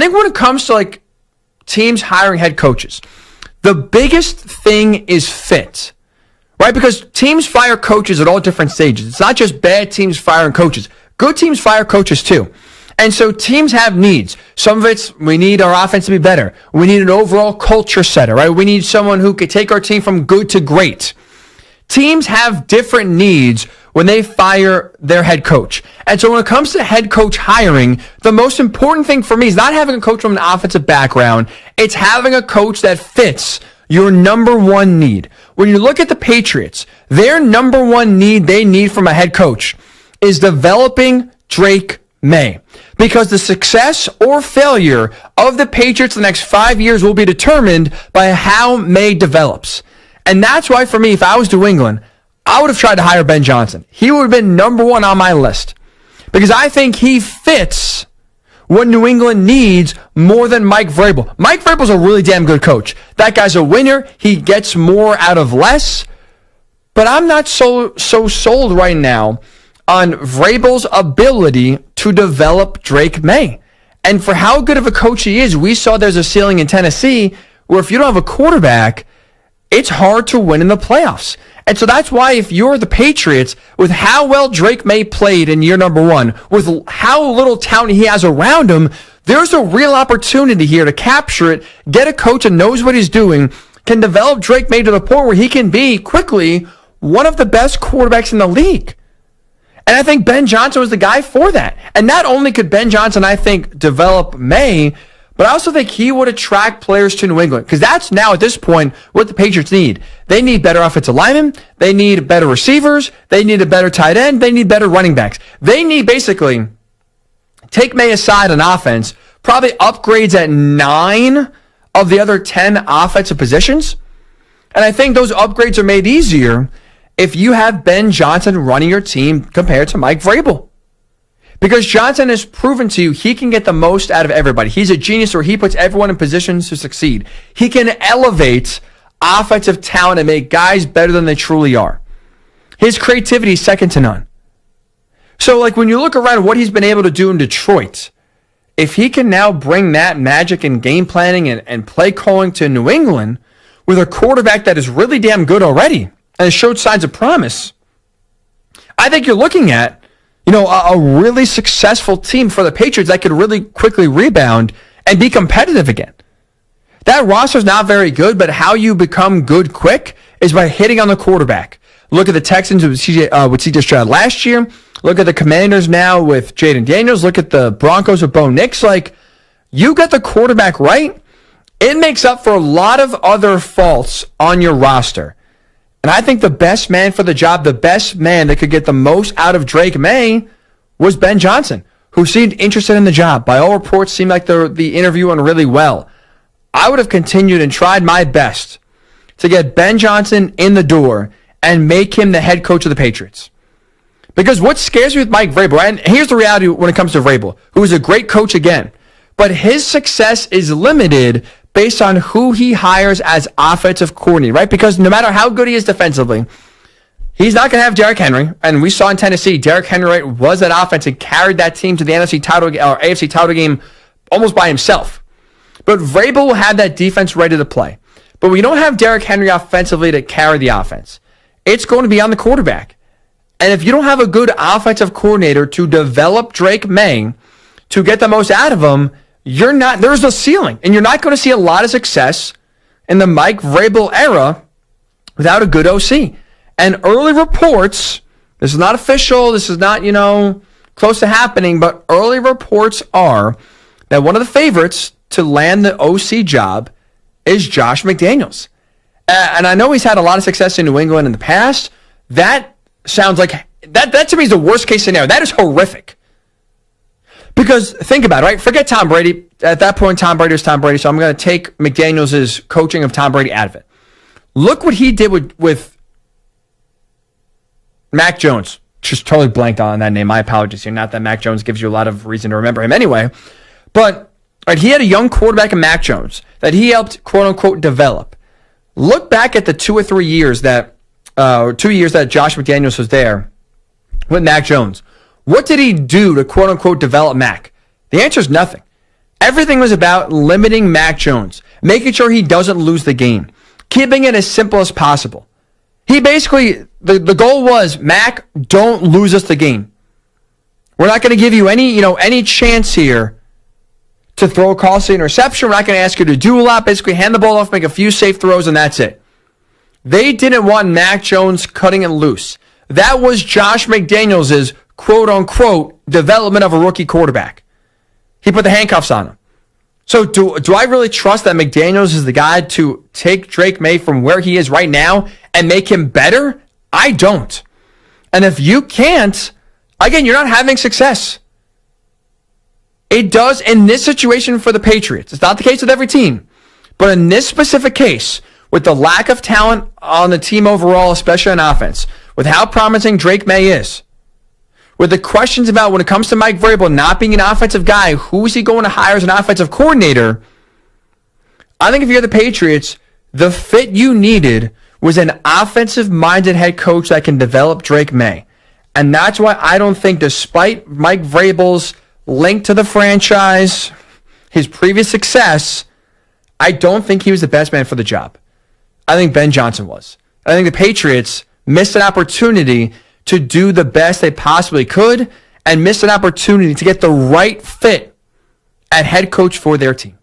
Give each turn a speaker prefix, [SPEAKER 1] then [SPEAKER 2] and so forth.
[SPEAKER 1] I think when it comes to like teams hiring head coaches, the biggest thing is fit, right? Because teams fire coaches at all different stages. It's not just bad teams firing coaches. Good teams fire coaches too. And so teams have needs. Some of it's, we need our offense to be better. We need an overall culture setter, right? We need someone who could take our team from good to great. Teams have different needs when they fire their head coach. And so when it comes to head coach hiring, the most important thing for me is not having a coach from an offensive background. It's having a coach that fits your number one need. When you look at the Patriots, their number one need they need from a head coach is developing Drake May. Because the success or failure of the Patriots the next 5 years will be determined by how May develops. And that's why, for me, if I was New England, I would have tried to hire Ben Johnson. He would have been number one on my list. Because I think he fits what New England needs more than Mike Vrabel. Mike Vrabel's a really damn good coach. That guy's a winner. He gets more out of less. But I'm not so sold right now on Vrabel's ability to develop Drake May. And for how good of a coach he is, we saw there's a ceiling in Tennessee where if you don't have a quarterback, it's hard to win in the playoffs. And so that's why if you're the Patriots, with how well Drake May played in year number one, with how little talent he has around him, there's a real opportunity here to capture it, get a coach that knows what he's doing, can develop Drake May to the point where he can be quickly one of the best quarterbacks in the league. And I think Ben Johnson was the guy for that. And not only could Ben Johnson, I think, develop May, but I also think he would attract players to New England. Because that's now, at this point, what the Patriots need. They need better offensive linemen. They need better receivers. They need a better tight end. They need better running backs. They need, basically, take May aside on offense, probably upgrades at 9 of the other 10 offensive positions. And I think those upgrades are made easier if you have Ben Johnson running your team compared to Mike Vrabel. Because Johnson has proven to you he can get the most out of everybody. He's a genius where he puts everyone in positions to succeed. He can elevate offensive talent and make guys better than they truly are. His creativity is second to none. So like when you look around what he's been able to do in Detroit, if he can now bring that magic and game planning and play calling to New England with a quarterback that is really damn good already, and has showed signs of promise, I think you're looking at, a really successful team for the Patriots that could really quickly rebound and be competitive again. That roster's not very good, but how you become good quick is by hitting on the quarterback. Look at the Texans with C.J. Stroud last year. Look at the Commanders now with Jaden Daniels. Look at the Broncos with Bo Nix. Like, you get the quarterback right, it makes up for a lot of other faults on your roster. And I think the best man for the job, the best man that could get the most out of Drake May was Ben Johnson, who seemed interested in the job. By all reports, seemed like the interview went really well. I would have continued and tried my best to get Ben Johnson in the door and make him the head coach of the Patriots. Because what scares me with Mike Vrabel, and here's the reality when it comes to Vrabel, who is a great coach again, but his success is limited based on who he hires as offensive coordinator, right? Because no matter how good he is defensively, he's not going to have Derrick Henry. And we saw in Tennessee, Derrick Henry was that offense and carried that team to the NFC title or AFC title game almost by himself. But Vrabel will have that defense ready to play. But we don't have Derrick Henry offensively to carry the offense. It's going to be on the quarterback. And if you don't have a good offensive coordinator to develop Drake May to get the most out of him, there's a ceiling, and you're not going to see a lot of success in the Mike Vrabel era without a good OC. And early reports, this is not official, this is not, close to happening, but early reports are that one of the favorites to land the OC job is Josh McDaniels. And I know he's had a lot of success in New England in the past. That sounds like, that to me is the worst case scenario. That is horrific. Because think about it, right? Forget Tom Brady. At that point, Tom Brady was Tom Brady, so I'm going to take McDaniels' coaching of Tom Brady out of it. Look what he did with Mac Jones. Just totally blanked on that name. My apologies here. Not that Mac Jones gives you a lot of reason to remember him anyway. But he had a young quarterback in Mac Jones that he helped, quote-unquote, develop. Look back at the 2 or 3 years that 2 years that Josh McDaniels was there with Mac Jones. What did he do to, quote-unquote, develop Mac? The answer is nothing. Everything was about limiting Mac Jones, making sure he doesn't lose the game, keeping it as simple as possible. He basically, the goal was, Mac, don't lose us the game. We're not going to give you any chance here to throw a costly interception. We're not going to ask you to do a lot. Basically, hand the ball off, make a few safe throws, and that's it. They didn't want Mac Jones cutting it loose. That was Josh McDaniels' quote-unquote development of a rookie quarterback. He put the handcuffs on him. So do I really trust that McDaniels is the guy to take Drake May from where he is right now and make him better? I don't. And if you can't, again, you're not having success. It does in this situation for the Patriots. It's not the case with every team. But in this specific case, with the lack of talent on the team overall, especially on offense, with how promising Drake May is, with the questions about when it comes to Mike Vrabel not being an offensive guy, who is he going to hire as an offensive coordinator? I think if you're the Patriots, the fit you needed was an offensive-minded head coach that can develop Drake May. And that's why I don't think, despite Mike Vrabel's link to the franchise, his previous success, I don't think he was the best man for the job. I think Ben Johnson was. I think the Patriots missed an opportunity to do the best they possibly could and missed an opportunity to get the right fit at head coach for their team.